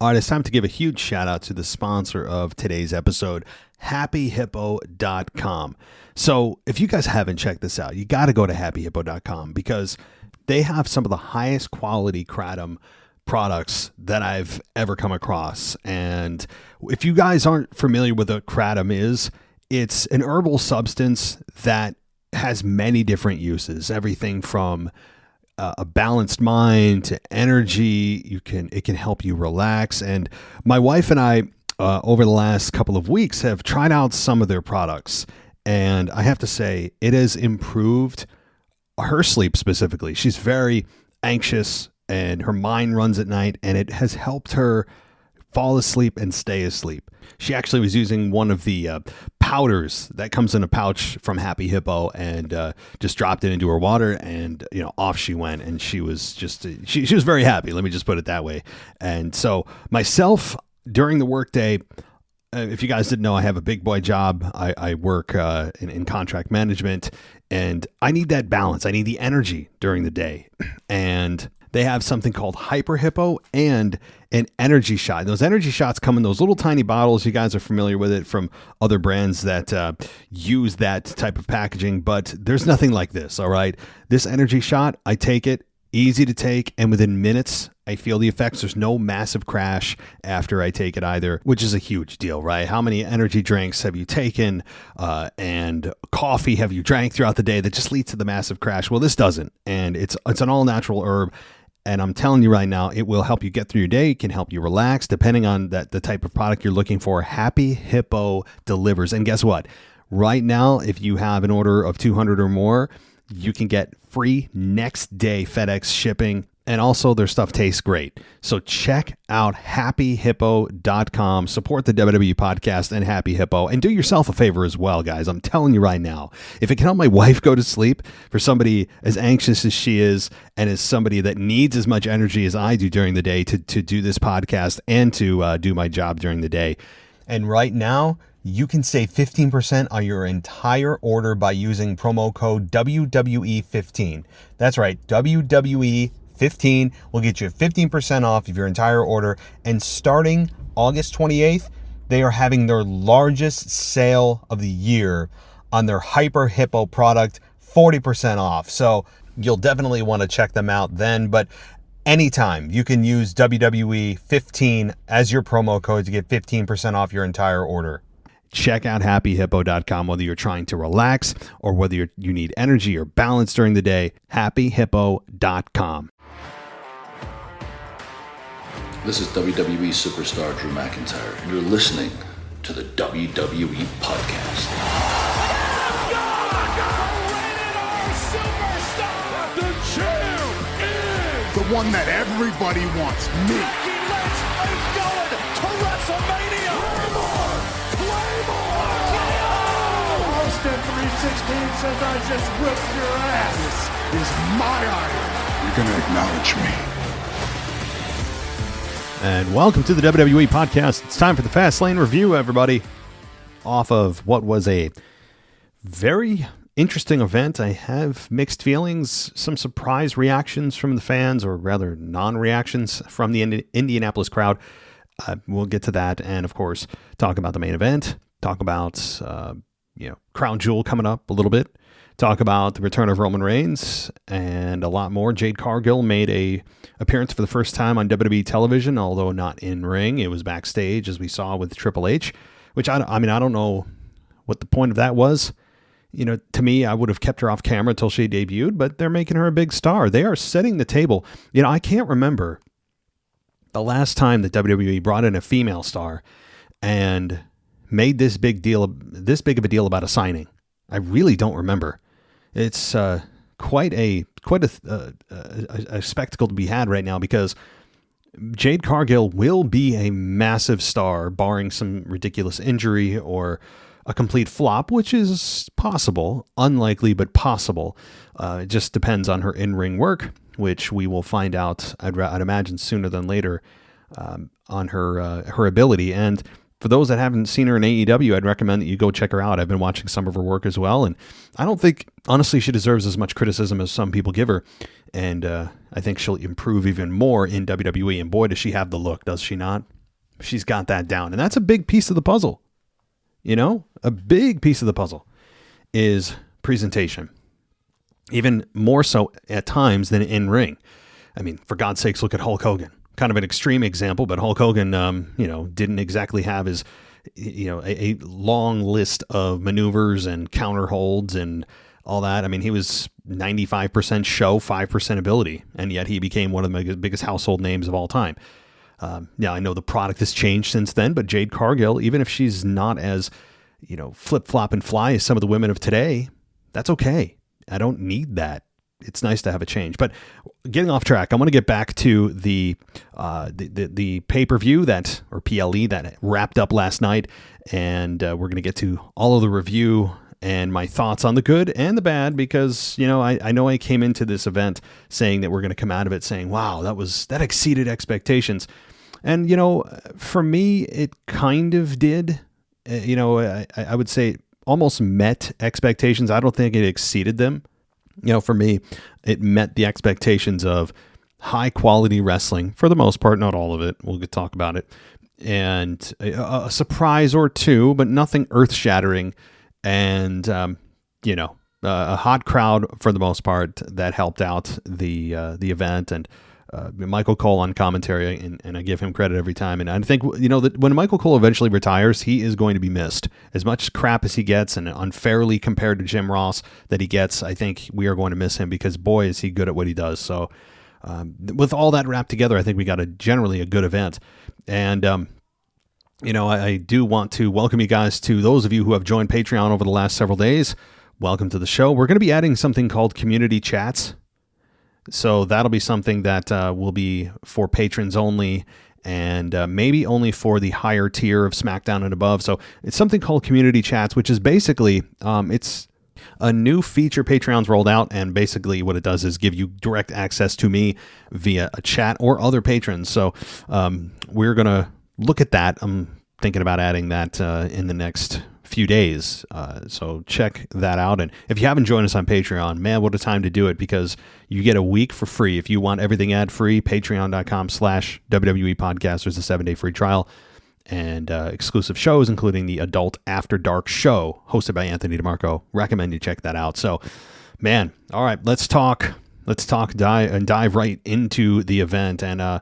All right, it's time to give a huge shout out to the sponsor of today's episode, happyhippo.com. So if you guys haven't checked this out, you got to go to happyhippo.com because they have some of the highest quality kratom products that I've ever come across. And if you guys aren't familiar with what kratom is, it's an herbal substance that has many different uses, everything from a balanced mind to energy. It can help you relax. And my wife and I, over the last couple of weeks, have tried out some of their products. And I have to say, it has improved her sleep specifically. She's very anxious and her mind runs at night, and it has helped her fall asleep and stay asleep. She actually was using one of the powders that comes in a pouch from Happy Hippo and just dropped it into her water, and off she went, and she was just she was very happy. Let me just put it that way. And so myself, during the workday, if you guys didn't know, I have a big boy job. I work in contract management, and I need that balance. I need the energy during the day, and they have something called Hyper Hippo and an energy shot. Those energy shots come in those little tiny bottles. You guys are familiar with it from other brands that use that type of packaging, but there's nothing like this, all right? This energy shot, I take it, easy to take, and within minutes, I feel the effects. There's no massive crash after I take it either, which is a huge deal, right? How many energy drinks have you taken and coffee have you drank throughout the day that just leads to the massive crash? Well, this doesn't, and it's an all-natural herb. And I'm telling you right now, it will help you get through your day. It can help you relax, depending on the type of product you're looking for. Happy Hippo delivers. And guess what? Right now, if you have an order of 200 or more, you can get free next day FedEx shipping. And also their stuff tastes great. So check out happyhippo.com. Support the WWE podcast and Happy Hippo. And do yourself a favor as well, guys. I'm telling you right now, if it can help my wife go to sleep, for somebody as anxious as she is and as somebody that needs as much energy as I do during the day to do this podcast and to do my job during the day. And right now, you can save 15% on your entire order by using promo code WWE15. That's right, WWE15 will get you 15% off of your entire order. And starting August 28th, they are having their largest sale of the year on their Hyper Hippo product, 40% off. So you'll definitely want to check them out then. But anytime you can use WWE15 as your promo code to get 15% off your entire order. Check out happyhippo.com, whether you're trying to relax or whether you need energy or balance during the day. Happyhippo.com. This is WWE superstar Drew McIntyre, and you're listening to the WWE Podcast. The champ is the one that everybody wants, me. Lynch is going to WrestleMania. Claymore! Austin 316 says I just whipped your ass. This is my iron. You're going to acknowledge me. And welcome to the WWE Podcast. It's time for the Fastlane review, everybody. Off of what was a very interesting event. I have mixed feelings, some surprise reactions from the fans, or rather non-reactions from the Indianapolis crowd. We'll get to that, and of course, talk about the main event, talk about Crown Jewel coming up a little bit, talk about the return of Roman Reigns, and a lot more. Jade Cargill made a appearance for the first time on WWE television, although not in ring. It was backstage, as we saw with Triple H, which I don't know what the point of that was. To me, I would have kept her off camera until she debuted, but they're making her a big star. They are setting the table. I can't remember the last time that WWE brought in a female star and made this big of a deal about a signing. I really don't remember. It's quite a spectacle to be had right now, because Jade Cargill will be a massive star, barring some ridiculous injury or a complete flop, which is possible, unlikely, but possible. It just depends on her in-ring work, which we will find out, I'd imagine, sooner than later, on her ability. And for those that haven't seen her in AEW, I'd recommend that you go check her out. I've been watching some of her work as well, and I don't think, honestly, she deserves as much criticism as some people give her. And I think she'll improve even more in WWE. And boy, does she have the look, does she not? she's got that down. And that's a big piece of the puzzle. You know, a big piece of the puzzle is presentation. Even more so at times than in ring. I mean, for God's sakes, look at Hulk Hogan. Kind of an extreme example, but Hulk Hogan, didn't exactly have his, a long list of maneuvers and counter holds and all that. I mean, he was 95% show, 5% ability, and yet he became one of the biggest household names of all time. Now, I know the product has changed since then, but Jade Cargill, even if she's not as, flip-flop and fly as some of the women of today, that's okay. I don't need that. It's nice to have a change. But getting off track, I want to get back to the pay-per-view or PLE that wrapped up last night, and we're going to get to all of the review and my thoughts on the good and the bad, because, I know I came into this event saying that we're going to come out of it saying, wow, that exceeded expectations. And, for me, it kind of did. I would say almost met expectations. I don't think it exceeded them. For me, it met the expectations of high quality wrestling for the most part, not all of it. We'll talk about it. And a surprise or two, but nothing earth shattering. And, a hot crowd for the most part that helped out the event, and Michael Cole on commentary, and I give him credit every time. And I think, that when Michael Cole eventually retires, he is going to be missed. As much crap as he gets and unfairly compared to Jim Ross that he gets, I think we are going to miss him, because boy, is he good at what he does. So with all that wrapped together, I think we got generally a good event. And, I do want to welcome you guys to those of you who have joined Patreon over the last several days. Welcome to the show. We're going to be adding something called community chats. So that'll be something that will be for patrons only, and maybe only for the higher tier of SmackDown and above. So it's something called community chats, which is basically, it's a new feature Patreon's rolled out. And basically what it does is give you direct access to me via a chat or other patrons. So we're going to look at that. I'm thinking about adding that in the next few days. So check that out. And if you haven't joined us on Patreon, man, what a time to do it, because you get a week for free. If you want everything ad free, patreon.com/WWE podcast. There's a 7-day free trial, and exclusive shows, including the Adult After Dark show hosted by Anthony DeMarco. Recommend you check that out. So, man, all right, let's dive right into the event. And,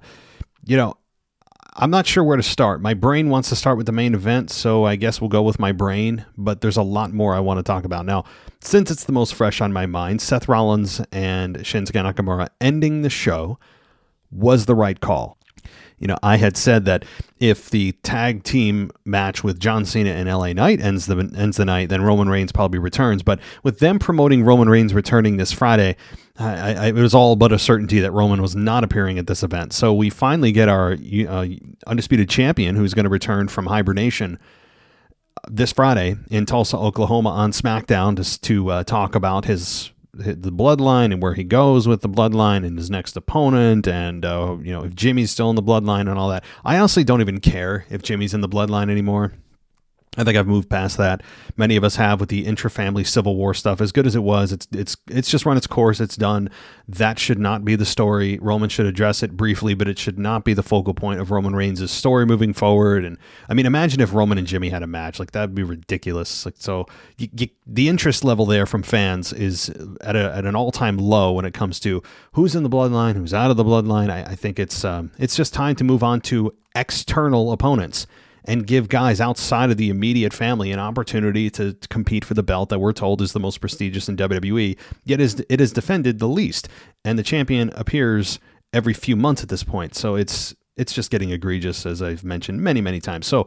I'm not sure where to start. My brain wants to start with the main event, so I guess we'll go with my brain, but there's a lot more I want to talk about. Now, since it's the most fresh on my mind, Seth Rollins and Shinsuke Nakamura ending the show was the right call. I had said that if the tag team match with John Cena and LA Knight ends the night, then Roman Reigns probably returns. But with them promoting Roman Reigns returning this Friday, it was all but a certainty that Roman was not appearing at this event. So we finally get our undisputed champion, who's going to return from hibernation this Friday in Tulsa, Oklahoma, on SmackDown to talk about the bloodline and where he goes with the bloodline and his next opponent, and if Jimmy's still in the bloodline and all that. I honestly don't even care if Jimmy's in the bloodline anymore. I think I've moved past that. Many of us have with the intra-family Civil War stuff. As good as it was, it's just run its course. It's done. That should not be the story. Roman should address it briefly, but it should not be the focal point of Roman Reigns' story moving forward. And I mean, imagine if Roman and Jimmy had a match. Like, that'd be ridiculous. Like, so the interest level there from fans is at an all-time low when it comes to who's in the bloodline, who's out of the bloodline. I think it's just time to move on to external opponents and give guys outside of the immediate family an opportunity to compete for the belt that we're told is the most prestigious in WWE, yet it is defended the least. And the champion appears every few months at this point. So it's just getting egregious, as I've mentioned many, many times. So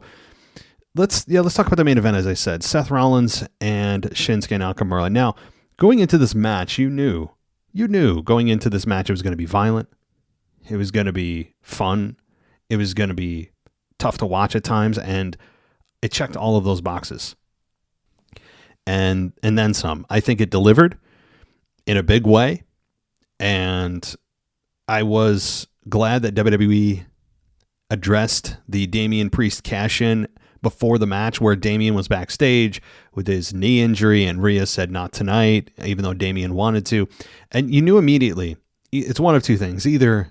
let's talk about the main event, as I said. Seth Rollins and Shinsuke Nakamura. Now, going into this match, you knew going into this match it was going to be violent. It was going to be fun. It was going to be tough to watch at times, and it checked all of those boxes. And then some. I think it delivered in a big way, and I was glad that WWE addressed the Damian Priest cash-in before the match, where Damian was backstage with his knee injury, and Rhea said not tonight, even though Damian wanted to. And you knew immediately, it's one of two things. Either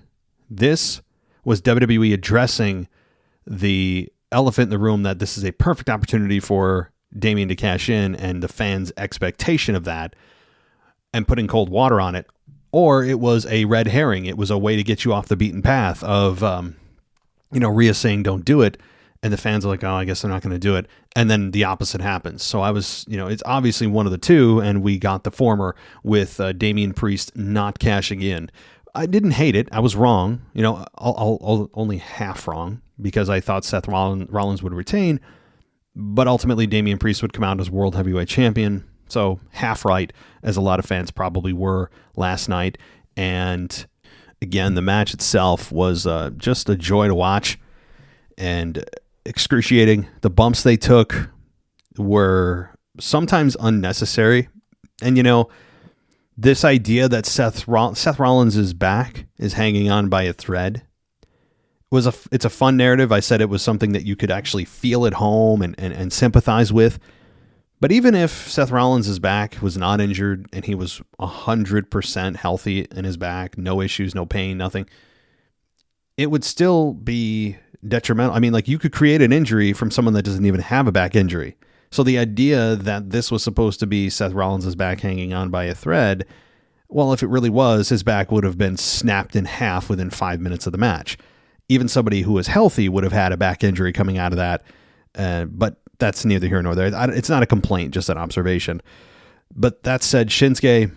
this was WWE addressing the elephant in the room that this is a perfect opportunity for Damian to cash in and the fans' expectation of that and putting cold water on it, or it was a red herring. It was a way to get you off the beaten path of, Rhea saying don't do it. And the fans are like, oh, I guess they're not going to do it. And then the opposite happens. So I was, it's obviously one of the two, and we got the former with Damian Priest not cashing in. I didn't hate it. I was wrong. I'll only half wrong because I thought Seth Rollins would retain, but ultimately Damian Priest would come out as World Heavyweight Champion. So half right, as a lot of fans probably were last night. And again, the match itself was just a joy to watch and excruciating. The bumps they took were sometimes unnecessary. And, this idea that Seth Rollins' back is hanging on by a thread it's a fun narrative. I said it was something that you could actually feel at home and sympathize with. But even if Seth Rollins' back was not injured and he was 100% healthy in his back, no issues, no pain, nothing, it would still be detrimental. I mean, like, you could create an injury from someone that doesn't even have a back injury. So the idea that this was supposed to be Seth Rollins' back hanging on by a thread, well, if it really was, his back would have been snapped in half within 5 minutes of the match. Even somebody who was healthy would have had a back injury coming out of that. But that's neither here nor there. It's not a complaint, just an observation. But that said, Shinsuke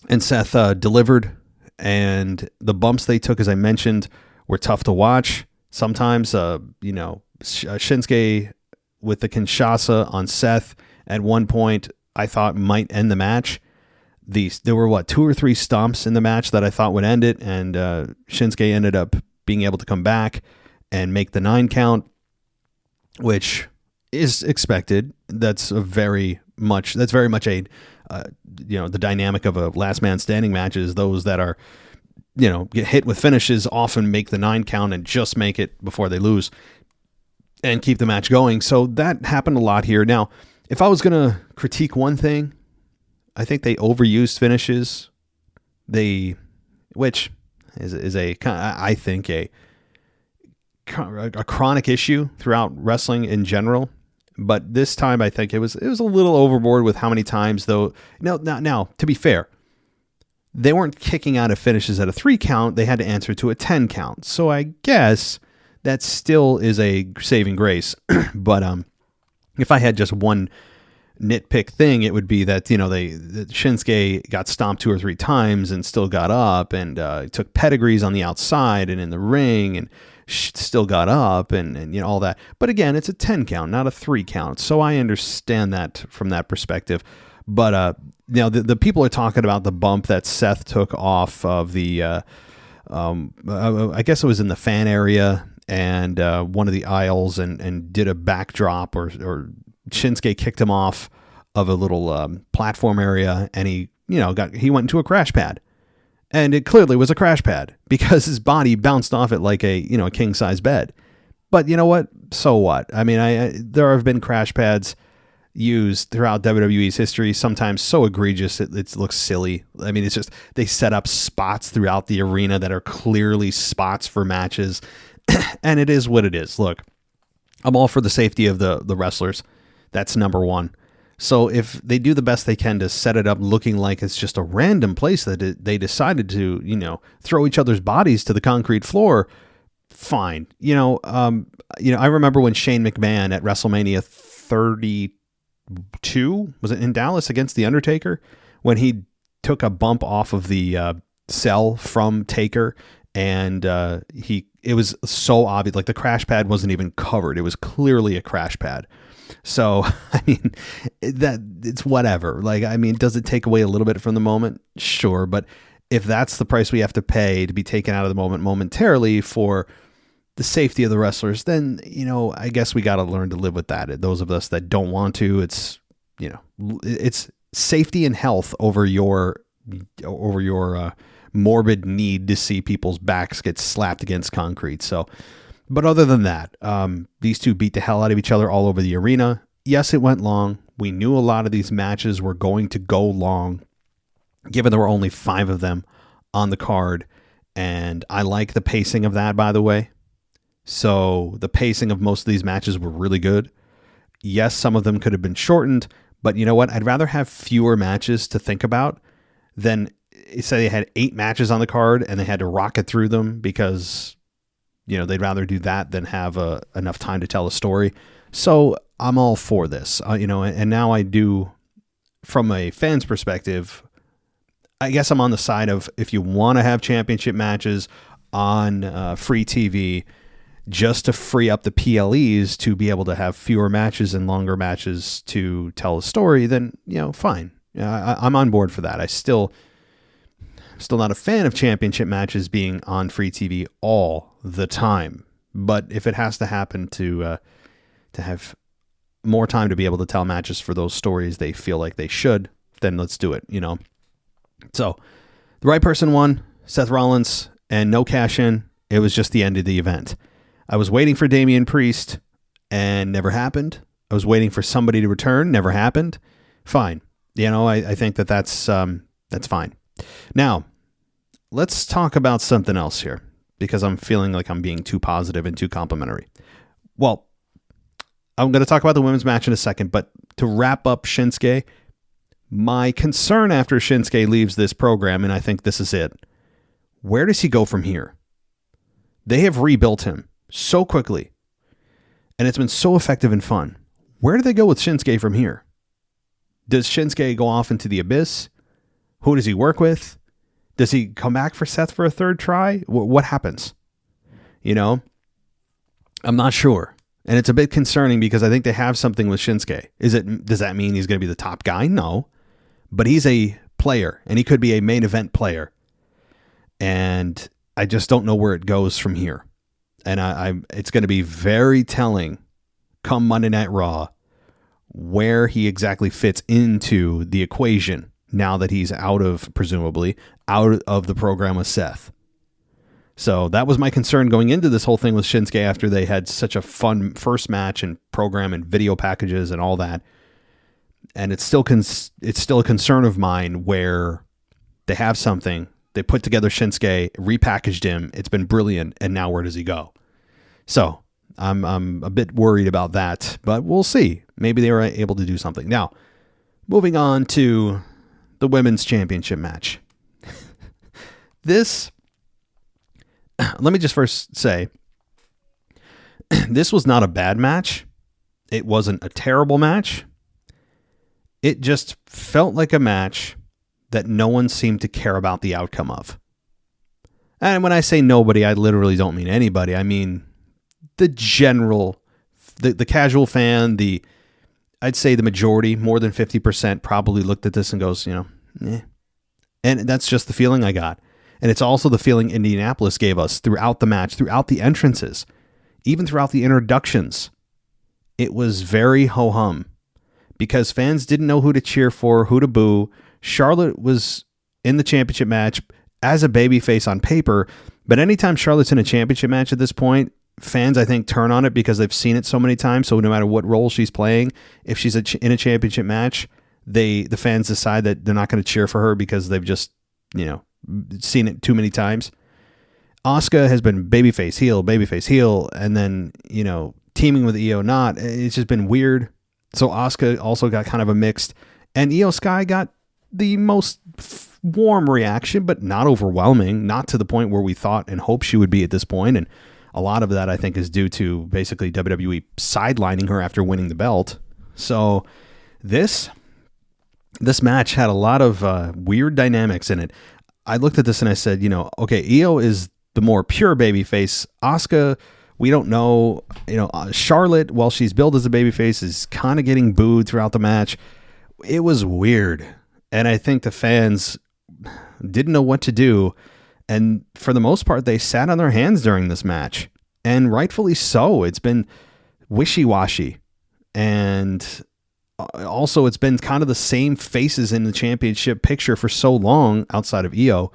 and Seth delivered, and the bumps they took, as I mentioned, were tough to watch. Sometimes, Shinsuke with the Kinshasa on Seth at one point I thought might end the match. There were 2 or 3 stomps in the match that I thought would end it, and Shinsuke ended up being able to come back and make the 9 count, which is expected. That's very much a the dynamic of a last man standing match is those that are get hit with finishes often make the 9 count and just make it before they lose and keep the match going. So that happened a lot here. Now, if I was going to critique one thing, I think they overused finishes. Which is I think a chronic issue throughout wrestling in general. But this time, I think it was a little overboard with how many times, though. Now, to be fair, they weren't kicking out of finishes at a 3 count. They had to answer to a 10 count. So I guess that still is a saving grace. But if I had just one nitpick thing, it would be that Shinsuke got stomped 2 or 3 times and still got up, and took pedigrees on the outside and in the ring, and still got up, and all that. But again, it's a 10 count, not a 3 count. So I understand that from that perspective. But the people are talking about the bump that Seth took off of the I guess it was in the fan area and one of the aisles, and did a backdrop, or Shinsuke kicked him off of a little platform area, and he went into a crash pad. And it clearly was a crash pad because his body bounced off it like a king size bed. But you know what? So what? I mean, there have been crash pads used throughout WWE's history, sometimes so egregious it looks silly. I mean, it's just they set up spots throughout the arena that are clearly spots for matches. And it is what it is. Look, I'm all for the safety of the wrestlers. That's number one. So if they do the best they can to set it up looking like it's just a random place that they decided to, throw each other's bodies to the concrete floor, fine. I remember when Shane McMahon at WrestleMania 32, was it in Dallas against The Undertaker, when he took a bump off of the cell from Taker, and it was so obvious, like the crash pad wasn't even covered. It was clearly a crash pad. So, I mean, it's whatever. Like, I mean, does it take away a little bit from the moment? Sure. But if that's the price we have to pay to be taken out of the moment momentarily for the safety of the wrestlers, then, I guess we got to learn to live with that. Those of us that don't want to, it's safety and health over your morbid need to see people's backs get slapped against concrete. So, but other than that, these two beat the hell out of each other all over the arena. Yes, it went long. We knew a lot of these matches were going to go long, given there were only 5 of them on the card. And I like the pacing of that, by the way. So the pacing of most of these matches were really good. Yes, some of them could have been shortened, but you know what? I'd rather have fewer matches to think about than say they had 8 matches on the card and they had to rocket through them because, they'd rather do that than have enough time to tell a story. So I'm all for this, and now I do, from a fan's perspective, I guess I'm on the side of if you want to have championship matches on free TV just to free up the PLEs to be able to have fewer matches and longer matches to tell a story, then, fine. I'm on board for that. I'm still not a fan of championship matches being on free TV all the time. But if it has to happen to have more time to be able to tell matches for those stories they feel like they should, then let's do it, So the right person won, Seth Rollins, and no cash in. It was just the end of the event. I was waiting for Damian Priest and never happened. I was waiting for somebody to return, never happened. Fine. I think that's fine. Now, let's talk about something else here because I'm feeling like I'm being too positive and too complimentary. Well, I'm going to talk about the women's match in a second, but to wrap up Shinsuke, my concern after Shinsuke leaves this program, and I think this is it, where does he go from here? They have rebuilt him so quickly, and it's been so effective and fun. Where do they go with Shinsuke from here? Does Shinsuke go off into the abyss? Who does he work with? Does he come back for Seth for a third try? What happens? I'm not sure. And it's a bit concerning because I think they have something with Shinsuke. Does that mean he's going to be the top guy? No. But he's a player, and he could be a main event player. And I just don't know where it goes from here. And it's going to be very telling come Monday Night Raw where he exactly fits into the equation now that he's presumably out of the program with Seth. So that was my concern going into this whole thing with Shinsuke after they had such a fun first match and program and video packages and all that. And it's still a concern of mine where they have something, they put together Shinsuke, repackaged him, it's been brilliant, and now where does he go? So I'm a bit worried about that, but we'll see. Maybe they were able to do something. Now, moving on to the women's championship match. Let me just first say, this was not a bad match. It wasn't a terrible match. It just felt like a match that no one seemed to care about the outcome of. And when I say nobody, I literally don't mean anybody. I mean the general, the casual fan, I'd say the majority, more than 50%, probably looked at this and goes, eh. And that's just the feeling I got. And it's also the feeling Indianapolis gave us throughout the match, throughout the entrances, even throughout the introductions. It was very ho-hum because fans didn't know who to cheer for, who to boo. Charlotte was in the championship match as a babyface on paper, but anytime Charlotte's in a championship match at this point, fans, I think, turn on it because they've seen it so many times. So no matter what role she's playing, if she's in a championship match, the fans decide that they're not going to cheer for her because they've just, seen it too many times. Asuka has been babyface heel, and then, teaming with Io not. It's just been weird. So Asuka also got kind of a mixed, and Io Sky got the most warm reaction, but not overwhelming, not to the point where we thought and hoped she would be at this point. And a lot of that, I think, is due to basically WWE sidelining her after winning the belt. So this match had a lot of weird dynamics in it. I looked at this and I said, okay, Io is the more pure babyface. Asuka, we don't know. Charlotte, while she's billed as a babyface, is kind of getting booed throughout the match. It was weird. And I think the fans didn't know what to do. And for the most part, they sat on their hands during this match. And rightfully so. It's been wishy-washy. And also, it's been kind of the same faces in the championship picture for so long outside of Io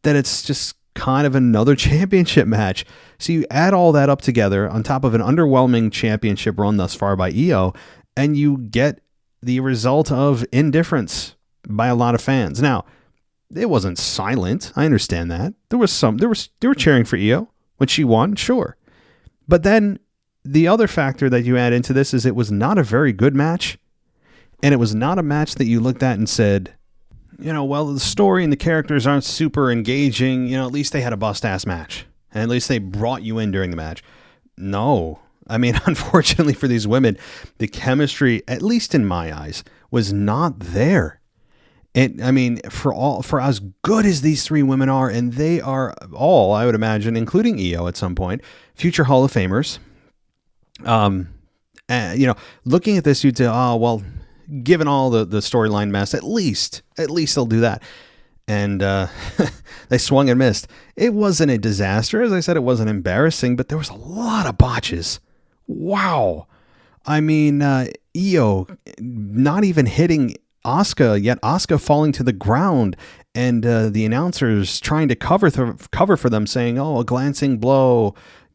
that it's just kind of another championship match. So you add all that up together on top of an underwhelming championship run thus far by Io, and you get the result of indifference by a lot of fans. Now, it wasn't silent. I understand that. They were cheering for Io when she won, sure. But then the other factor that you add into this is it was not a very good match. And it was not a match that you looked at and said, well, the story and the characters aren't super engaging. At least they had a bust-ass match. And at least they brought you in during the match. No. I mean, unfortunately for these women, the chemistry, at least in my eyes, was not there. And I mean, for as good as these three women are, and they are all, I would imagine, including Io at some point, future Hall of Famers. Looking at this, you'd say, oh, well, given all the storyline mess, at least they'll do that. And they swung and missed. It wasn't a disaster. As I said, it wasn't embarrassing, but there was a lot of botches. Wow. I mean, Io not even hitting Asuka, yet Asuka falling to the ground, and the announcers trying to cover for them, saying, oh, a glancing blow.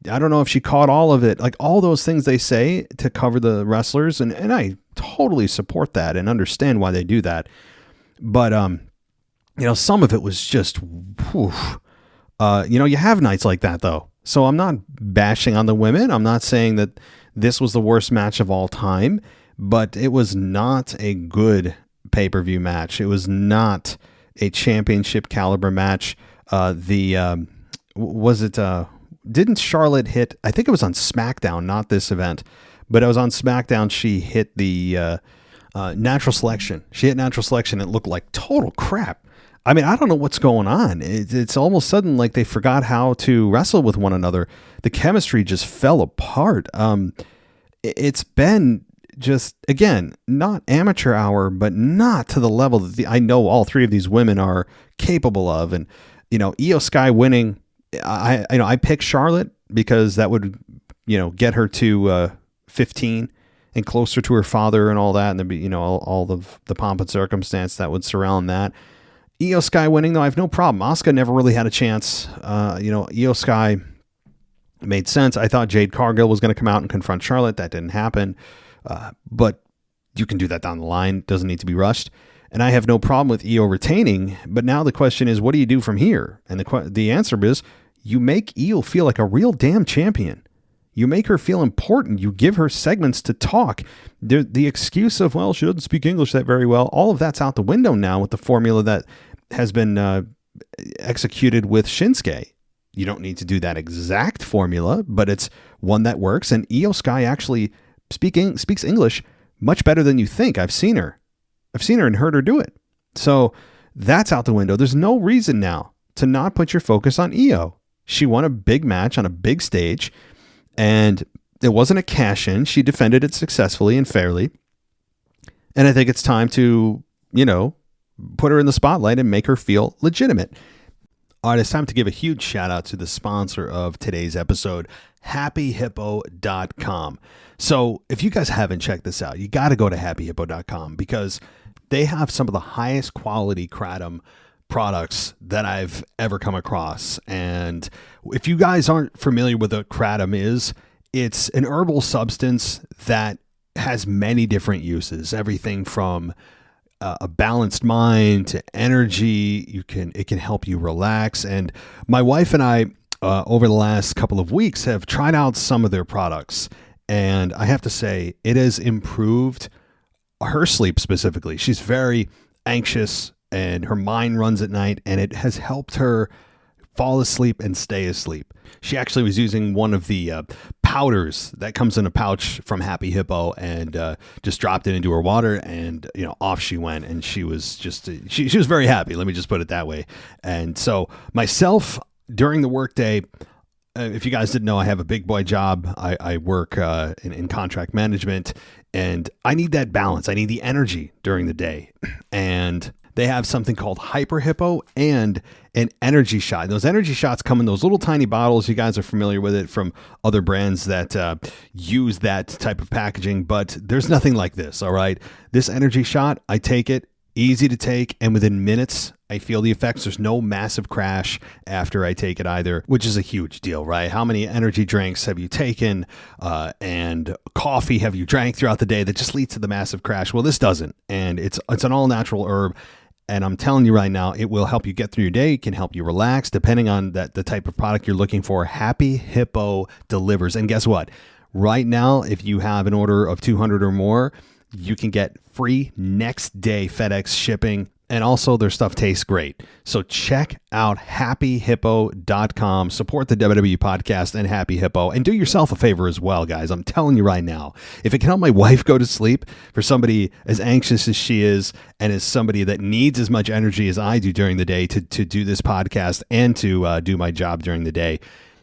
I don't know if she caught all of it. Like all those things they say to cover the wrestlers. And I totally support that and understand why they do that. But, some of it was just, you have nights like that though. So I'm not bashing on the women. I'm not saying that this was the worst match of all time, but it was not a good pay-per-view match. It was not a championship caliber match. Didn't Charlotte hit, I think it was on SmackDown, not this event, but it was on SmackDown. She hit the natural selection. She hit natural selection. It looked like total crap. I mean, I don't know what's going on. It's almost sudden like they forgot how to wrestle with one another. The chemistry just fell apart. It's been just, again, not amateur hour, but not to the level that I know all three of these women are capable of. And, Io Sky winning, I picked Charlotte because that would, get her to 15 and closer to her father and all that. And there'd be, all of the pomp and circumstance that would surround that. Io Sky winning, though, I have no problem. Asuka never really had a chance. Io Sky made sense. I thought Jade Cargill was going to come out and confront Charlotte. That didn't happen. But you can do that down the line. Doesn't need to be rushed. And I have no problem with Io retaining. But now the question is, what do you do from here? And the answer is, you make Io feel like a real damn champion. You make her feel important. You give her segments to talk. The excuse of, well, she doesn't speak English that very well, all of that's out the window now with the formula that has been executed with Shinsuke. You don't need to do that exact formula, but it's one that works. And Io Sky actually speaks English much better than you think. I've seen her and heard her do it. So that's out the window. There's no reason now to not put your focus on Io. She won a big match on a big stage, and it wasn't a cash-in. She defended it successfully and fairly. And I think it's time to, put her in the spotlight and make her feel legitimate. All right, it's time to give a huge shout out to the sponsor of today's episode, happyhippo.com. So if you guys haven't checked this out, you got to go to happyhippo.com because they have some of the highest quality kratom products that I've ever come across. And if you guys aren't familiar with what kratom is, it's an herbal substance that has many different uses, everything from a balanced mind to energy. It can help you relax. And my wife and I, over the last couple of weeks, have tried out some of their products. And I have to say, it has improved her sleep specifically. She's very anxious and her mind runs at night, and it has helped her fall asleep and stay asleep. She actually was using one of the powders that comes in a pouch from Happy Hippo and just dropped it into her water, and off she went, and she was just she was very happy. Let me just put it that way. And so myself, during the workday, if you guys didn't know, I have a big boy job. I work in contract management, and I need that balance. I need the energy during the day, and they have something called Hyper Hippo and an energy shot. And those energy shots come in those little tiny bottles. You guys are familiar with it from other brands that use that type of packaging, but there's nothing like this. All right. This energy shot, I take it, easy to take, and within minutes, I feel the effects. There's no massive crash after I take it either, which is a huge deal, right? How many energy drinks have you taken and coffee have you drank throughout the day that just leads to the massive crash? Well, this doesn't. And it's an all natural herb. And I'm telling you right now, it will help you get through your day. It can help you relax, depending on the type of product you're looking for. Happy Hippo delivers. And guess what? Right now, if you have an order of 200 or more, you can get free next day FedEx shipping. And also their stuff tastes great. So check out happyhippo.com. Support the WWE podcast and Happy Hippo. And do yourself a favor as well, guys. I'm telling you right now, if it can help my wife go to sleep, for somebody as anxious as she is and as somebody that needs as much energy as I do during the day to do this podcast and to do my job during the day.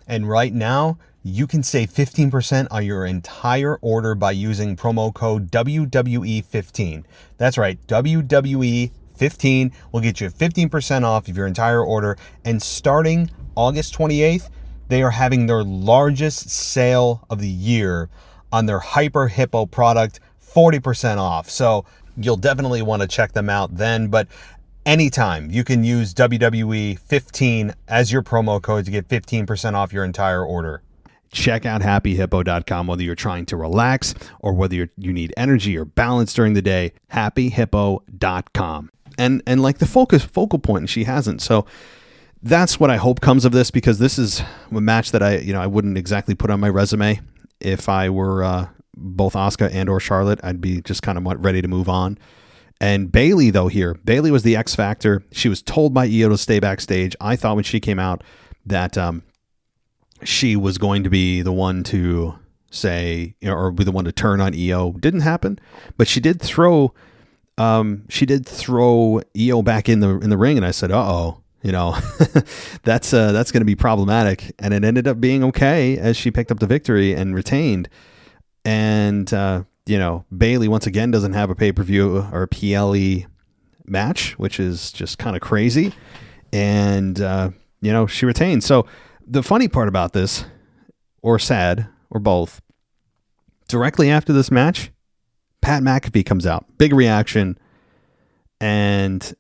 And right now, you can save 15% on your entire order by using promo code WWE15. That's right, WWE15 will get you 15% off of your entire order. And starting August 28th, they are having their largest sale of the year on their Hyper Hippo product, 40% off. So you'll definitely want to check them out then. But anytime you can use WWE15 as your promo code to get 15% off your entire order. Check out happyhippo.com, whether you're trying to relax or whether you need energy or balance during the day. Happyhippo.com. And like the focal point, and she hasn't. So that's what I hope comes of this, because this is a match that I wouldn't exactly put on my resume. If I were both Asuka and or Charlotte, I'd be just kind of ready to move on. And Bayley, though, Bayley was the X factor. She was told by Io to stay backstage. I thought when she came out that she was going to be the one to say, or be the one to turn on Io. Didn't happen, but she did throw Io back in the ring, and I said, "Uh-oh, that's going to be problematic." And it ended up being okay as she picked up the victory and retained. And Bayley once again doesn't have a pay-per-view or a PLE match, which is just kind of crazy. And she retained. So the funny part about this, or sad, or both, directly after this match, Pat McAfee comes out. Big reaction. And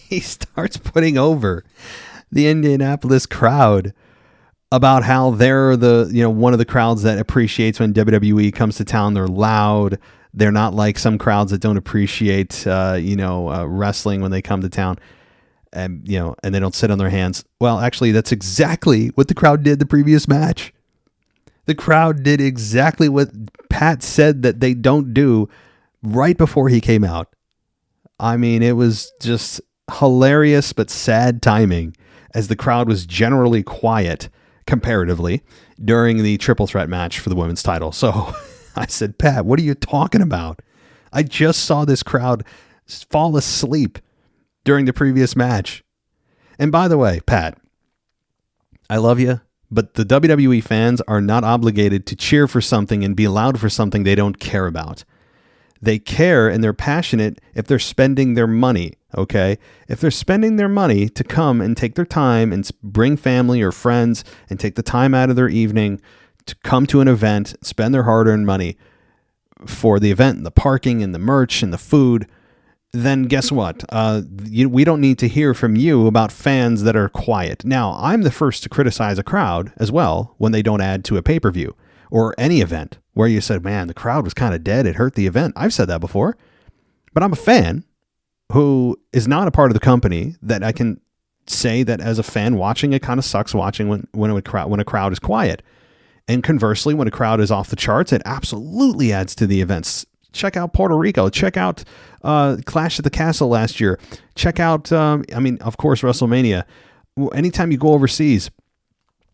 he starts putting over the Indianapolis crowd about how they're one of the crowds that appreciates when WWE comes to town. They're loud. They're not like some crowds that don't appreciate, wrestling when they come to town. And they don't sit on their hands. Well, actually, that's exactly what the crowd did the previous match. The crowd did exactly what Pat said that they don't do right before he came out. I mean, it was just hilarious but sad timing, as the crowd was generally quiet comparatively during the triple threat match for the women's title. So I said, Pat, what are you talking about? I just saw this crowd fall asleep during the previous match. And by the way, Pat, I love you, but the WWE fans are not obligated to cheer for something and be loud for something they don't care about. They care and they're passionate if they're spending their money, okay? If they're spending their money to come and take their time and bring family or friends and take the time out of their evening to come to an event, spend their hard-earned money for the event and the parking and the merch and the food, then guess what? We don't need to hear from you about fans that are quiet. Now, I'm the first to criticize a crowd as well when they don't add to a pay-per-view or any event where you said, man, the crowd was kind of dead. It hurt the event. I've said that before. But I'm a fan who is not a part of the company, that I can say that as a fan watching, it kind of sucks watching when a crowd is quiet. And conversely, when a crowd is off the charts, it absolutely adds to the events. Check out Puerto Rico. Check out Clash at the Castle last year. Check out, of course, WrestleMania. Anytime you go overseas,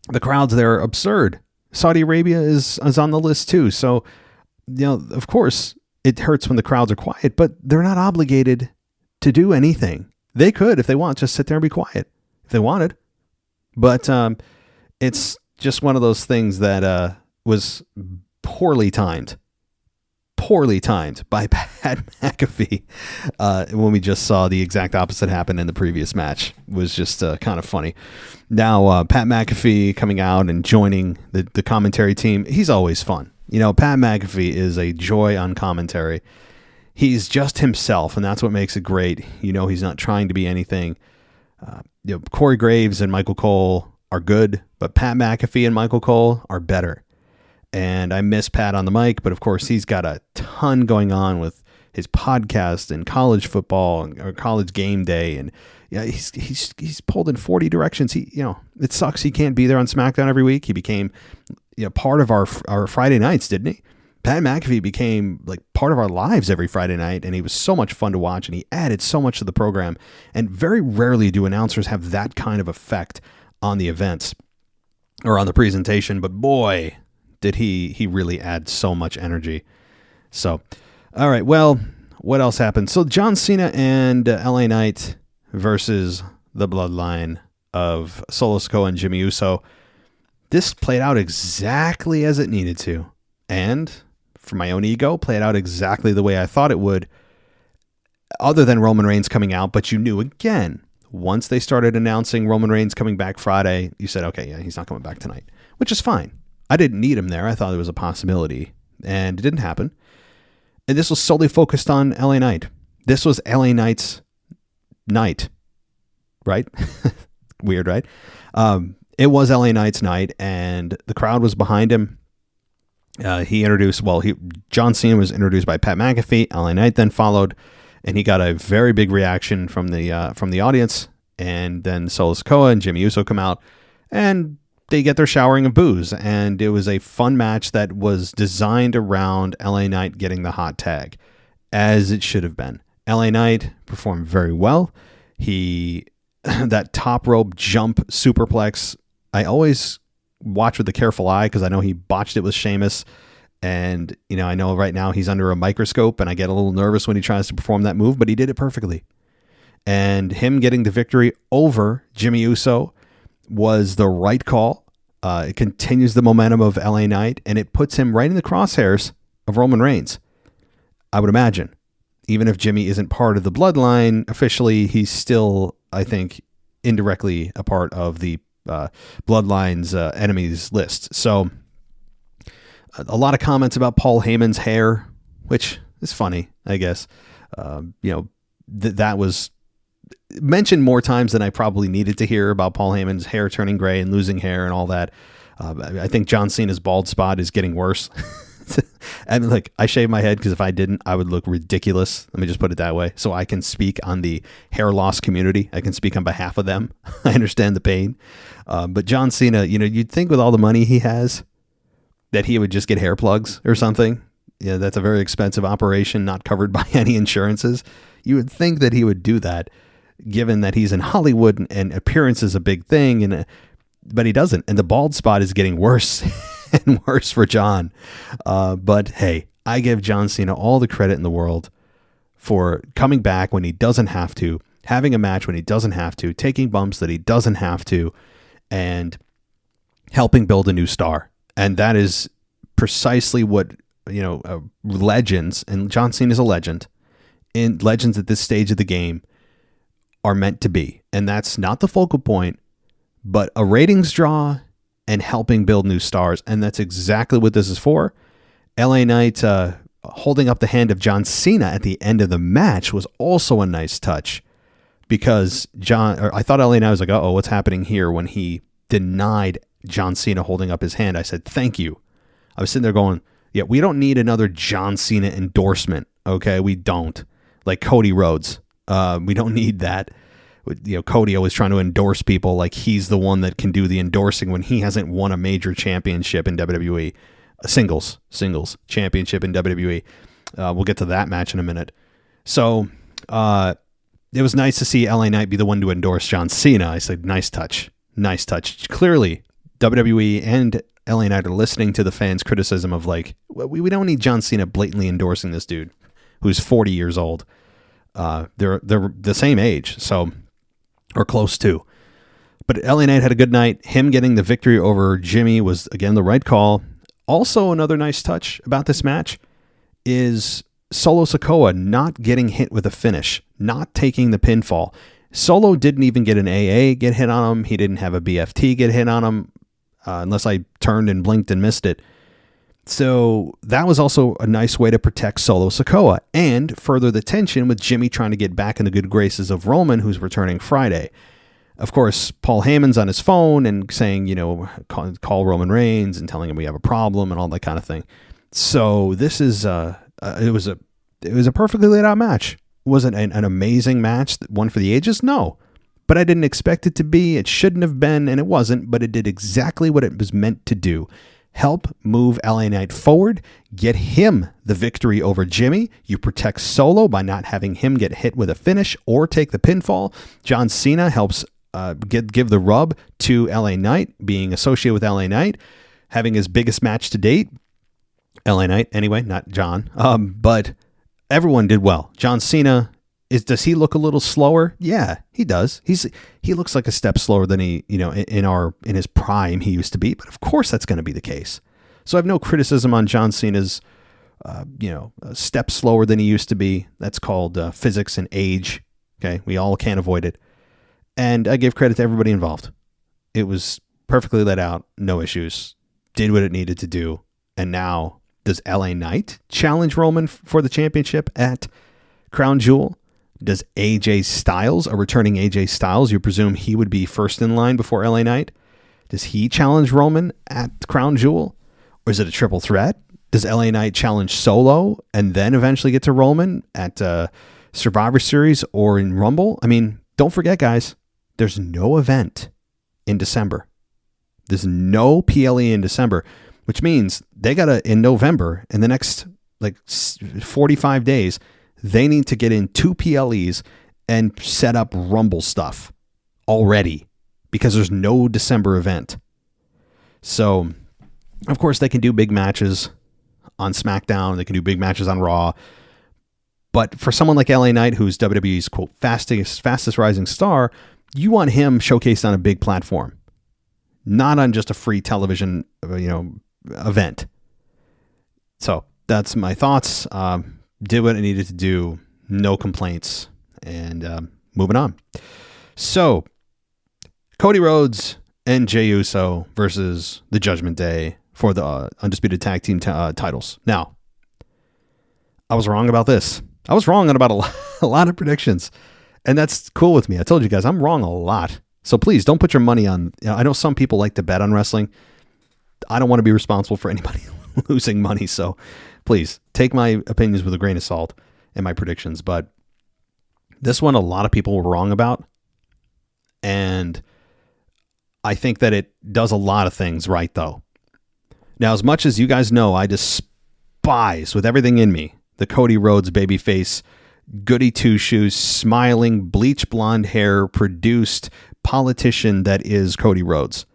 the crowds there are absurd. Saudi Arabia is on the list too. So, of course, it hurts when the crowds are quiet, but they're not obligated to do anything. They could, if they want, just sit there and be quiet if they wanted. But it's just one of those things that was poorly timed by Pat McAfee when we just saw the exact opposite happen in the previous match. It was just kind of funny. Now, Pat McAfee coming out and joining the commentary team, he's always fun. Pat McAfee is a joy on commentary. He's just himself, and that's what makes it great. He's not trying to be anything. Corey Graves and Michael Cole are good, but Pat McAfee and Michael Cole are better. And I miss Pat on the mic, but of course he's got a ton going on with his podcast and college football or college game day. And yeah, he's pulled in 40 directions. It sucks he can't be there on SmackDown every week. He became, part of our Friday nights, didn't he? Pat McAfee became like part of our lives every Friday night, and he was so much fun to watch, and he added so much to the program. And very rarely do announcers have that kind of effect on the events or on the presentation. But boy, did he really add so much energy. So, all right, well, what else happened? So John Cena and LA Knight versus the bloodline of Solo Sikoa and Jimmy Uso. This played out exactly as it needed to. And for my own ego, played out exactly the way I thought it would, other than Roman Reigns coming out. But you knew, again, once they started announcing Roman Reigns coming back Friday, you said, okay, yeah, he's not coming back tonight, which is fine. I didn't need him there. I thought it was a possibility, and it didn't happen. And this was solely focused on LA Knight. This was LA Knight's night, right? Weird, right? It was LA Knight's night, and the crowd was behind him. John Cena was introduced by Pat McAfee. LA Knight then followed, and he got a very big reaction from the audience. And then Solo Sikoa and Jimmy Uso come out, and they get their showering of boos. And it was a fun match that was designed around LA Knight getting the hot tag, as it should have been. LA Knight performed very well. That top rope jump superplex, I always watch with a careful eye because I know he botched it with Sheamus. And, I know right now he's under a microscope, and I get a little nervous when he tries to perform that move, but he did it perfectly. And him getting the victory over Jimmy Uso was the right call. It continues the momentum of LA Knight, and it puts him right in the crosshairs of Roman Reigns. I would imagine. Even if Jimmy isn't part of the bloodline officially, he's still, I think, indirectly a part of the bloodline's enemies list. So a lot of comments about Paul Heyman's hair, which is funny, I guess. That was mentioned more times than I probably needed to hear about Paul Heyman's hair turning gray and losing hair and all that. I think John Cena's bald spot is getting worse. And like, I shave my head because if I didn't, I would look ridiculous. Let me just put it that way. So I can speak on the hair loss community. I can speak on behalf of them. I understand the pain. But John Cena, you'd think with all the money he has that he would just get hair plugs or something. Yeah, that's a very expensive operation, not covered by any insurances. You would think that he would do that, given that he's in Hollywood and appearance is a big thing. But he doesn't. And the bald spot is getting worse and worse for John. But hey, I give John Cena all the credit in the world for coming back when he doesn't have to, having a match when he doesn't have to, taking bumps that he doesn't have to, and helping build a new star. And that is precisely what, legends, and John Cena is a legend, and legends at this stage of the game are meant to be. And that's not the focal point, but a ratings draw and helping build new stars. And that's exactly what this is for. LA Knight holding up the hand of John Cena at the end of the match was also a nice touch, because I thought LA Knight was like, uh-oh, what's happening here, when he denied John Cena holding up his hand. I said, thank you. I was sitting there going, yeah, we don't need another John Cena endorsement. Okay. We don't, like Cody Rhodes. We don't need that. Cody always trying to endorse people like he's the one that can do the endorsing when he hasn't won a major championship in WWE, a singles championship in WWE. We'll get to that match in a minute. So it was nice to see LA Knight be the one to endorse John Cena. I said, nice touch. Clearly, WWE and LA Knight are listening to the fans' criticism of like, we don't need John Cena blatantly endorsing this dude who's 40 years old. They're the same age, or close to. But LA Knight had a good night. Him getting the victory over Jimmy was, again, the right call. Also, another nice touch about this match is Solo Sikoa not getting hit with a finish, not taking the pinfall. Solo didn't even get an AA get hit on him. He didn't have a BFT get hit on him, unless I turned and blinked and missed it. So that was also a nice way to protect Solo Sikoa and further the tension with Jimmy trying to get back in the good graces of Roman, who's returning Friday. Of course, Paul Heyman's on his phone and saying, call Roman Reigns and telling him we have a problem and all that kind of thing. So this is, it was a It was a perfectly laid out match. Was it an amazing match, one for the ages? No. But I didn't expect it to be. It shouldn't have been, and it wasn't, but it did exactly what it was meant to do. Help move LA Knight forward, get him the victory over Jimmy. You protect Solo by not having him get hit with a finish or take the pinfall. John Cena helps give the rub to LA Knight, being associated with LA Knight, having his biggest match to date. LA Knight, anyway, not John. But everyone did well. John Cena, does he look a little slower? Yeah, he does. He looks like a step slower than he, in his prime he used to be. But of course that's going to be the case. So I have no criticism on John Cena's, a step slower than he used to be. That's called physics and age. Okay, we all can't avoid it. And I give credit to everybody involved. It was perfectly laid out, no issues, did what it needed to do. And now, does LA Knight challenge Roman for the championship at Crown Jewel? Does AJ Styles, a returning AJ Styles, you presume he would be first in line before LA Knight? Does he challenge Roman at Crown Jewel? Or is it a triple threat? Does LA Knight challenge Solo and then eventually get to Roman at Survivor Series or in Rumble? I mean, don't forget, guys, there's no event in December. There's no PLE in December, which means they got to, in November, in the next 45 days, they need to get in 2 PLEs and set up Rumble stuff already because there's no December event. So, of course, they can do big matches on SmackDown. They can do big matches on Raw. But for someone like LA Knight, who's WWE's, quote, fastest rising star, you want him showcased on a big platform, not on just a free television, event. So that's my thoughts. Did what it needed to do. No complaints. And moving on. So Cody Rhodes and Jey Uso versus the Judgment Day for the Undisputed Tag Team titles. Now, I was wrong about this. I was wrong on about a lot of predictions. And that's cool with me. I told you guys I'm wrong a lot. So please don't put your money on. I know some people like to bet on wrestling. I don't want to be responsible for anybody losing money. So please take my opinions with a grain of salt and my predictions. But this one, a lot of people were wrong about. And I think that it does a lot of things right, though. Now, as much as you guys know, I despise with everything in me the Cody Rhodes babyface, goody two-shoes, smiling, bleach blonde hair, produced politician that is Cody Rhodes.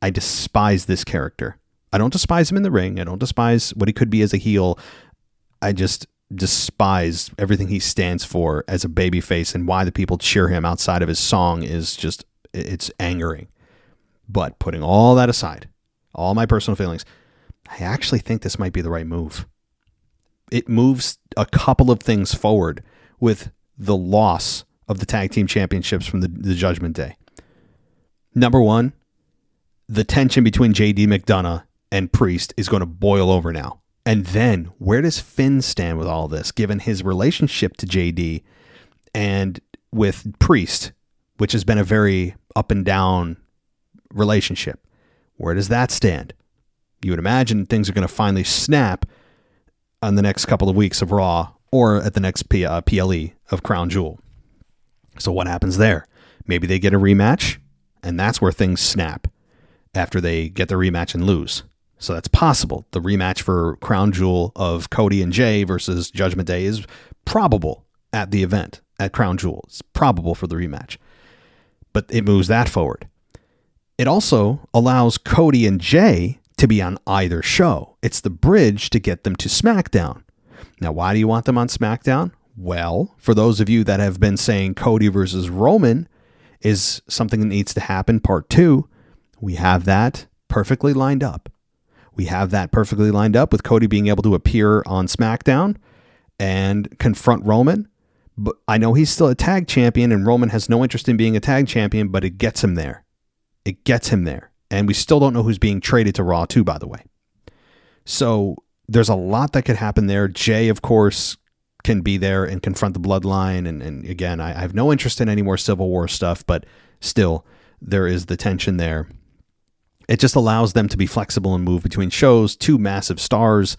I despise this character. I don't despise him in the ring. I don't despise what he could be as a heel. I just despise everything he stands for as a babyface, and why the people cheer him outside of his song is just, it's angering. But putting all that aside, all my personal feelings, I actually think this might be the right move. It moves a couple of things forward with the loss of the tag team championships from the Judgment Day. Number one, the tension between JD McDonough and Priest is going to boil over now. And then where does Finn stand with all this, given his relationship to JD and with Priest, which has been a very up and down relationship? Where does that stand? You would imagine things are going to finally snap on the next couple of weeks of Raw or at the next PLE of Crown Jewel. So what happens there? Maybe they get a rematch, and that's where things snap after they get the rematch and lose. So that's possible. The rematch for Crown Jewel of Cody and Jay versus Judgment Day is probable at the event at Crown Jewel. It's probable for the rematch. But it moves that forward. It also allows Cody and Jay to be on either show. It's the bridge to get them to SmackDown. Now, why do you want them on SmackDown? Well, for those of you that have been saying Cody versus Roman is something that needs to happen, part 2, we have that perfectly lined up. We have that perfectly lined up with Cody being able to appear on SmackDown and confront Roman. But I know he's still a tag champion, and Roman has no interest in being a tag champion, but it gets him there. It gets him there. And we still don't know who's being traded to Raw too, by the way. So there's a lot that could happen there. Jay, of course, can be there and confront the Bloodline. And again, I have no interest in any more Civil War stuff, but still, there is the tension there. It just allows them to be flexible and move between shows. 2 massive stars.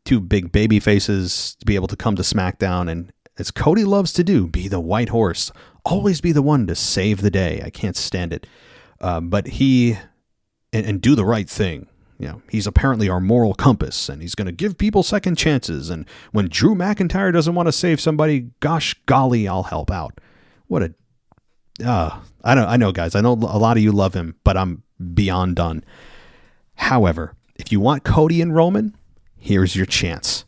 two big baby faces to be able to come to SmackDown and, as Cody loves to do, be the white horse, always be the one to save the day. I can't stand it. But he, and do the right thing. You know, he's apparently our moral compass, and he's going to give people second chances. And when Drew McIntyre doesn't want to save somebody, gosh golly, I'll help out. What a, I know, guys. I know a lot of you love him, but I'm beyond done. However, if you want Cody and Roman, here's your chance.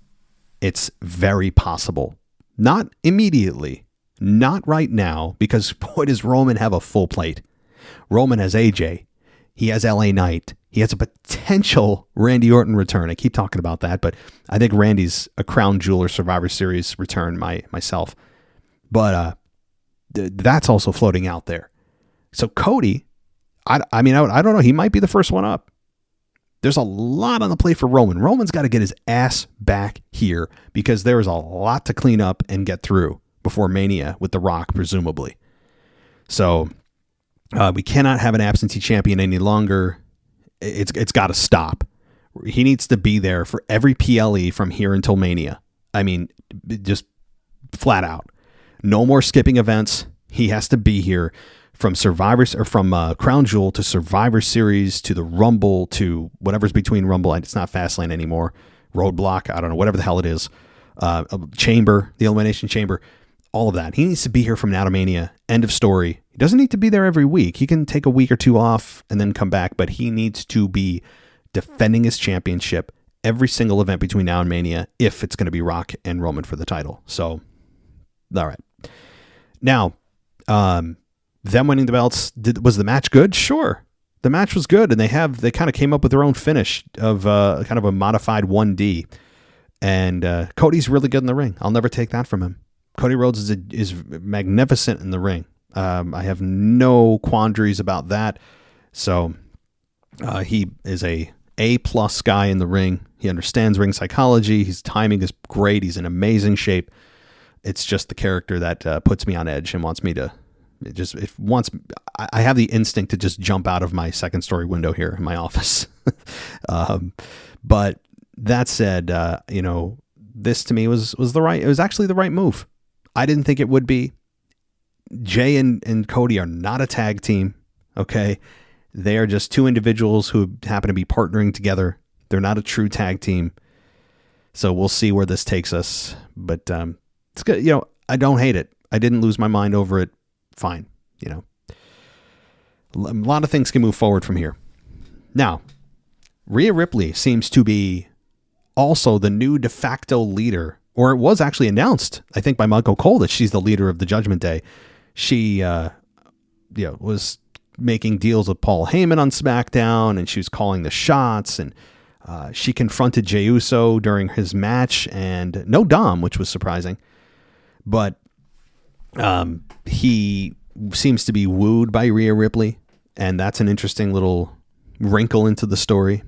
It's very possible. Not immediately, not right now, because boy, does Roman have a full plate. Roman has AJ. He has LA Knight. He has a potential Randy Orton return. I keep talking about that, but I think Randy's a crown jewel or Survivor Series return myself. But that's also floating out there. So Cody, I don't know. He might be the first one up. There's a lot on the plate for Roman. Roman's got to get his ass back here because there is a lot to clean up and get through before Mania with The Rock, presumably. So we cannot have an absentee champion any longer. It's got to stop. He needs to be there for every PLE from here until Mania. I mean, just flat out. No more skipping events. He has to be here from Survivors or from Crown Jewel to Survivor Series to the Rumble to whatever's between Rumble. It's not Fastlane anymore. Roadblock. I don't know. Whatever the hell it is. Chamber, the Elimination Chamber, all of that. He needs to be here from now to Mania. End of story. He doesn't need to be there every week. He can take a week or two off and then come back, but he needs to be defending his championship every single event between now and Mania if it's going to be Rock and Roman for the title. So, all right. Now, them winning the belts, was the match good? Sure. The match was good, and they kind of came up with their own finish of kind of a modified 1D. And Cody's really good in the ring. I'll never take that from him. Cody Rhodes is magnificent in the ring. I have no quandaries about that. So he is a A+ guy in the ring. He understands ring psychology. His timing is great. He's in amazing shape. It's just the character that puts me on edge and wants me to I have the instinct to just jump out of my second story window here in my office. But that said, this to me it was actually the right move. I didn't think it would be. Jay and Cody are not a tag team. Okay. They are just two individuals who happen to be partnering together. They're not a true tag team. So we'll see where this takes us, but, it's good. I don't hate it. I didn't lose my mind over it. Fine. A lot of things can move forward from here. Now, Rhea Ripley seems to be also the new de facto leader, or it was actually announced, I think, by Michael Cole that she's the leader of the Judgment Day. She, was making deals with Paul Heyman on SmackDown, and she was calling the shots, and she confronted Jey Uso during his match, and no Dom, which was surprising. But he seems to be wooed by Rhea Ripley, and that's an interesting little wrinkle into the story.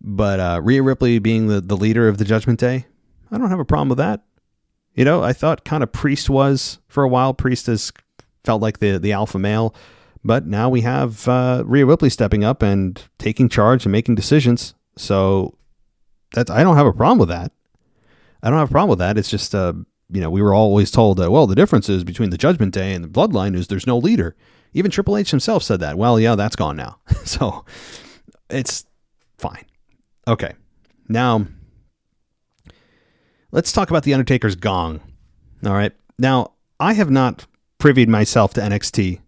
But Rhea Ripley being the leader of the Judgment Day, I don't have a problem with that. I thought kind of Priest was for a while. Priest has felt like the alpha male, but now we have Rhea Ripley stepping up and taking charge and making decisions. So I don't have a problem with that. It's just, we were always told that, well, the difference is between the Judgment Day and the Bloodline is there's no leader. Even Triple H himself said that. Well, yeah, that's gone now. So it's fine. Okay. Now, let's talk about The Undertaker's gong. All right. Now, I have not privied myself to NXT.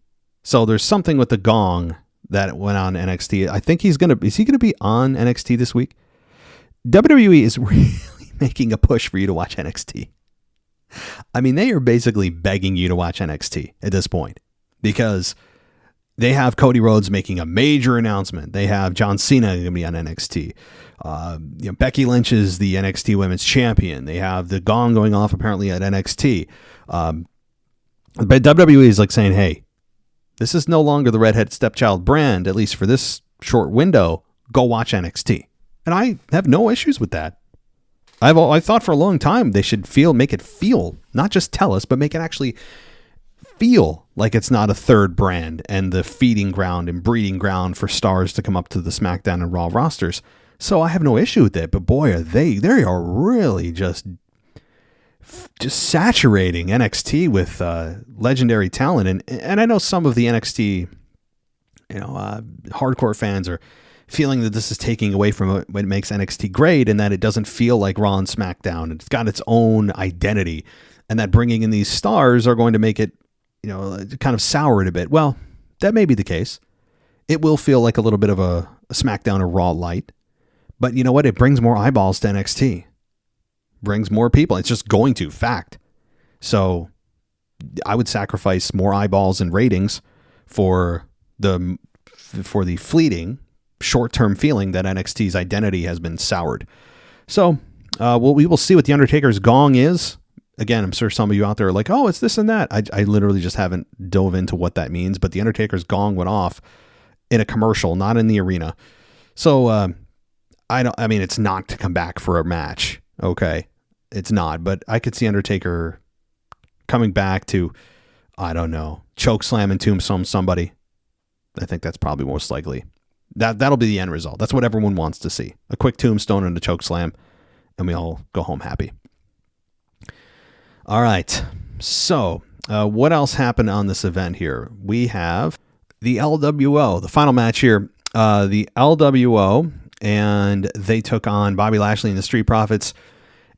So there's something with the gong that went on NXT. I think is he going to be on NXT this week? WWE is really making a push for you to watch NXT. I mean, they are basically begging you to watch NXT at this point because they have Cody Rhodes making a major announcement. They have John Cena going to be on NXT. Becky Lynch is the NXT Women's Champion. They have the gong going off apparently at NXT. But WWE is like saying, hey, this is no longer the redhead stepchild brand, at least for this short window. Go watch NXT. And I have no issues with that. I thought for a long time they should make it feel, not just tell us, but make it actually feel like it's not a third brand and the feeding ground and breeding ground for stars to come up to the SmackDown and Raw rosters. So I have no issue with it, but boy, they are really just saturating NXT with legendary talent. And I know some of the NXT, hardcore fans are feeling that this is taking away from what makes NXT great, and that it doesn't feel like Raw and SmackDown. It's got its own identity, and that bringing in these stars are going to make it, kind of sour it a bit. Well, that may be the case. It will feel like a little bit of a SmackDown or Raw light, but you know what? It brings more eyeballs to NXT. Brings more people. It's just going to, fact. So I would sacrifice more eyeballs and ratings for the fleeting short-term feeling that NXT's identity has been soured. So we will see what the Undertaker's gong is. Again, I'm sure some of you out there are like, oh, it's this and that. I literally just haven't dove into what that means, but the Undertaker's gong went off in a commercial, not in the arena. So it's not to come back for a match. Okay. It's not, but I could see Undertaker coming back to, I don't know, choke slam and tombstone somebody. I think that's probably most likely. That'll be the end result. That's what everyone wants to see. A quick tombstone and a choke slam, and we all go home happy. All right. So what else happened on this event here? We have the LWO, the final match here. The LWO, and they took on Bobby Lashley and the Street Profits.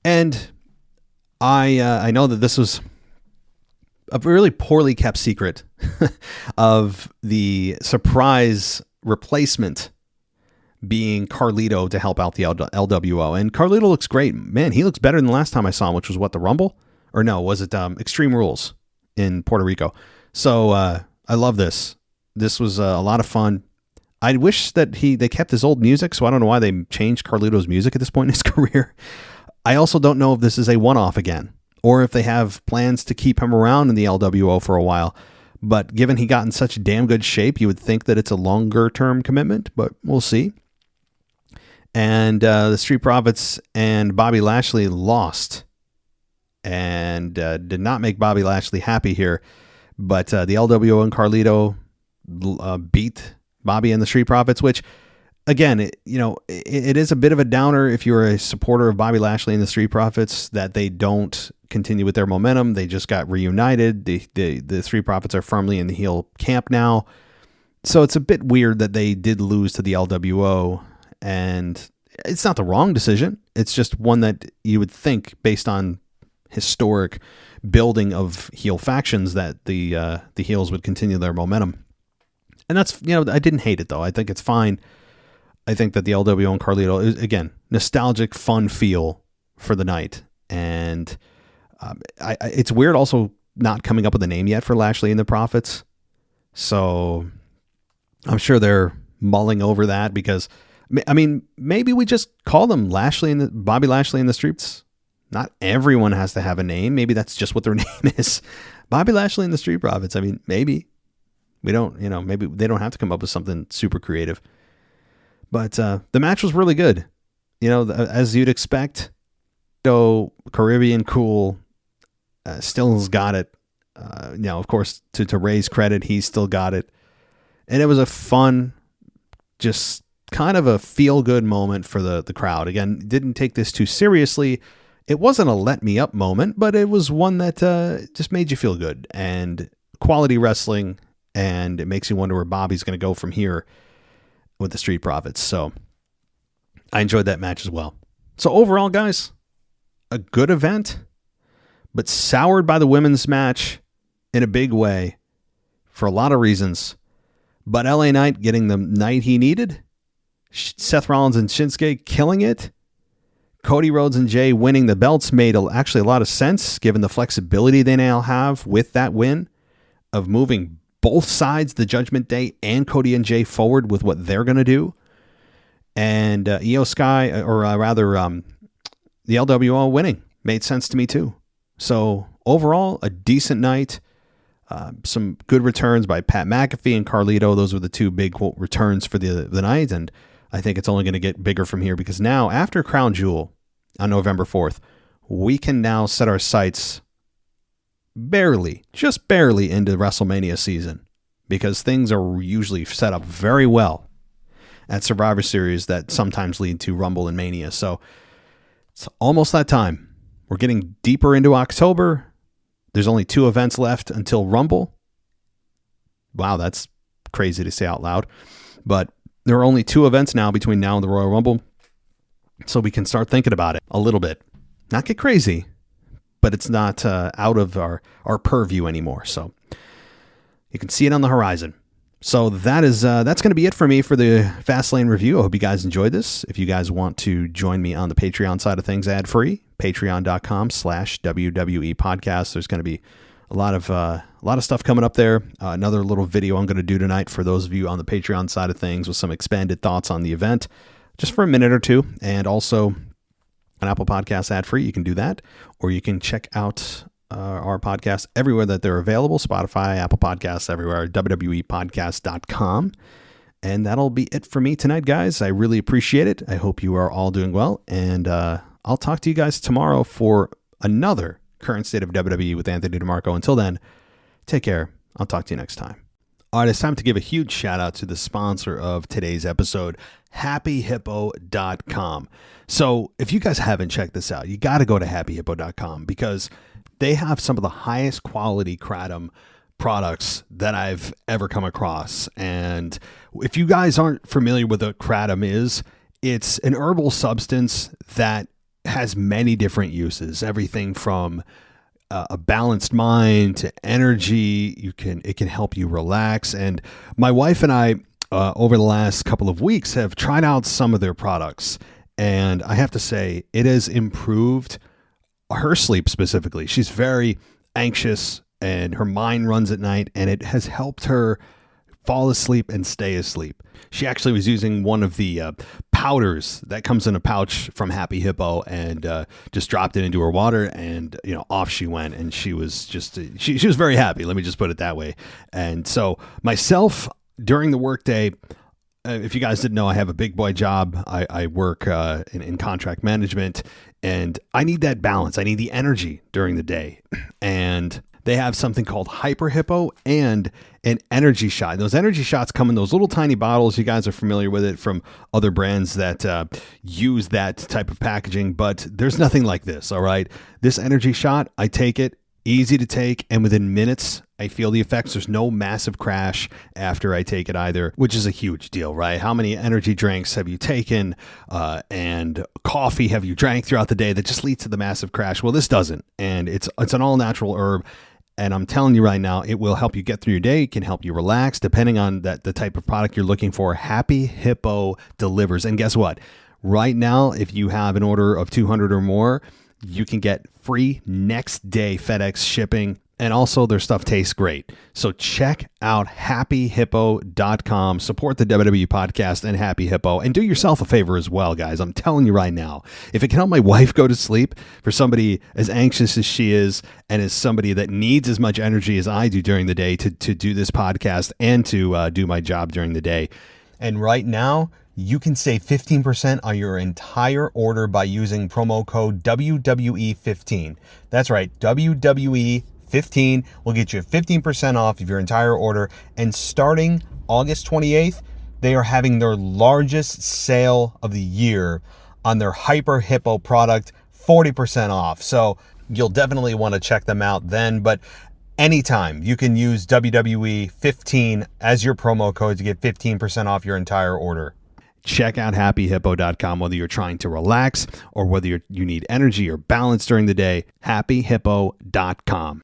And I know that this was a really poorly kept secret of the surprise replacement being Carlito to help out the LWO. And Carlito looks great. Man, he looks better than the last time I saw him, which was what, the Rumble? Or no, was it Extreme Rules in Puerto Rico? So I love this. This was a lot of fun. I wish that they kept his old music, so I don't know why they changed Carlito's music at this point in his career. I also don't know if this is a one-off again, or if they have plans to keep him around in the LWO for a while. But given he got in such damn good shape, you would think that it's a longer-term commitment, but we'll see. And the Street Profits and Bobby Lashley lost, and did not make Bobby Lashley happy here. But the LWO and Carlito beat Bobby and the Street Profits, which, again, it is a bit of a downer if you're a supporter of Bobby Lashley and the Street Profits that they don't continue with their momentum. They just got reunited. The Street Profits are firmly in the heel camp now. So it's a bit weird that they did lose to the LWO, and it's not the wrong decision. It's just one that you would think, based on historic building of heel factions, that the heels would continue their momentum. And that's, I didn't hate it, though. I think it's fine. I think that the LWO and Carlito is, again, nostalgic, fun feel for the night. And it's weird also not coming up with a name yet for Lashley and the Profits. So I'm sure they're mulling over that, because, I mean, maybe we just call them Bobby Lashley and the Streets. Not everyone has to have a name. Maybe that's just what their name is. Bobby Lashley and the Street Profits. I mean, maybe. We don't, maybe they don't have to come up with something super creative. But the match was really good. As you'd expect. Caribbean cool. Still's got it. Of course, to Ray's credit, he's still got it. And it was a fun, just kind of a feel-good moment for the crowd. Again, didn't take this too seriously. It wasn't a let-me-up moment, but it was one that just made you feel good. And quality wrestling, and it makes you wonder where Bobby's going to go from here with the Street Profits. So I enjoyed that match as well. So overall, guys, a good event, but soured by the women's match in a big way for a lot of reasons. But LA Knight getting the night he needed. Seth Rollins and Shinsuke killing it. Cody Rhodes and Jay winning the belts made actually a lot of sense, given the flexibility they now have with that win of moving both sides, the Judgment Day and Cody and Jay, forward with what they're going to do. And Io Sky, the LWO winning, made sense to me too. So overall, a decent night. Some good returns by Pat McAfee and Carlito. Those were the two big, quote, returns for the night. And I think it's only going to get bigger from here, because now, after Crown Jewel on November 4th, we can now set our sights just barely into WrestleMania season, because things are usually set up very well. at Survivor Series that sometimes lead to Rumble and Mania. So it's almost that time. We're getting deeper into October. There's only 2 events left until Rumble. Wow, that's crazy to say out loud. But there are only 2 events now between now and the Royal Rumble. So we can start thinking about it a little bit. Not get crazy, but it's not out of our purview anymore. So you can see it on the horizon. So that's going to be it for me for the Fastlane review. I hope you guys enjoyed this. If you guys want to join me on the Patreon side of things ad-free, patreon.com/WWE podcast. There's going to be a lot of stuff coming up there. Another little video I'm going to do tonight for those of you on the Patreon side of things with some expanded thoughts on the event, just for a minute or two. And also on Apple Podcasts ad-free, you can do that. Or you can check out our podcasts everywhere that they're available. Spotify, Apple Podcasts, everywhere, WWEpodcast.com. And that'll be it for me tonight, guys. I really appreciate it. I hope you are all doing well. And I'll talk to you guys tomorrow for another Current State of WWE with Anthony DeMarco. Until then, take care. I'll talk to you next time. All right, it's time to give a huge shout out to the sponsor of today's episode, happyhippo.com. So if you guys haven't checked this out, you got to go to happyhippo.com because they have some of the highest quality kratom products that I've ever come across. And if you guys aren't familiar with what kratom is, it's an herbal substance that has many different uses, everything from a balanced mind to energy. It can help you relax. And my wife and I, over the last couple of weeks, have tried out some of their products. And I have to say, it has improved her sleep specifically. She's very anxious and her mind runs at night, and it has helped her fall asleep and stay asleep. She actually was using one of the powders that comes in a pouch from Happy Hippo and just dropped it into her water, and off she went, and she was just she was very happy. Let me just put it that way. And so myself, during the workday, if you guys didn't know, I have a big boy job. I work in contract management, and I need that balance. I need the energy during the day. And they have something called Hyper Hippo and an energy shot. Those energy shots come in those little tiny bottles. You guys are familiar with it from other brands that use that type of packaging, but there's nothing like this, all right? This energy shot, I take it, easy to take, and within minutes, I feel the effects. There's no massive crash after I take it either, which is a huge deal, right? How many energy drinks have you taken and coffee have you drank throughout the day that just leads to the massive crash? Well, this doesn't, and it's an all-natural herb. And I'm telling you right now, it will help you get through your day. It can help you relax, depending on the type of product you're looking for. Happy Hippo delivers. And guess what? Right now, if you have an order of 200 or more, you can get free next day FedEx shipping. And also their stuff tastes great. So check out happyhippo.com. Support the WWE podcast and Happy Hippo. And do yourself a favor as well, guys. I'm telling you right now, if it can help my wife go to sleep, for somebody as anxious as she is and as somebody that needs as much energy as I do during the day to do this podcast and to do my job during the day. And right now, you can save 15% on your entire order by using promo code WWE15. That's right, WWE15 will get you 15% off of your entire order. And starting August 28th, they are having their largest sale of the year on their Hyper Hippo product, 40% off. So you'll definitely want to check them out then. But anytime you can use WWE15 as your promo code to get 15% off your entire order. Check out happyhippo.com, whether you're trying to relax or whether you need energy or balance during the day. Happyhippo.com.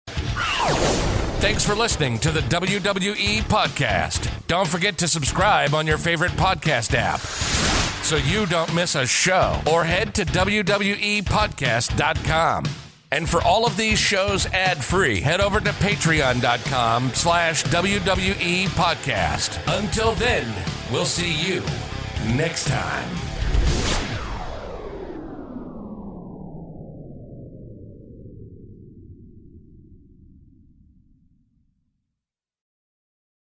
Thanks for listening to the WWE Podcast. Don't forget to subscribe on your favorite podcast app so you don't miss a show, or head to WWEpodcast.com. And for all of these shows ad-free, head over to patreon.com/WWE Podcast. Until then, we'll see you next time.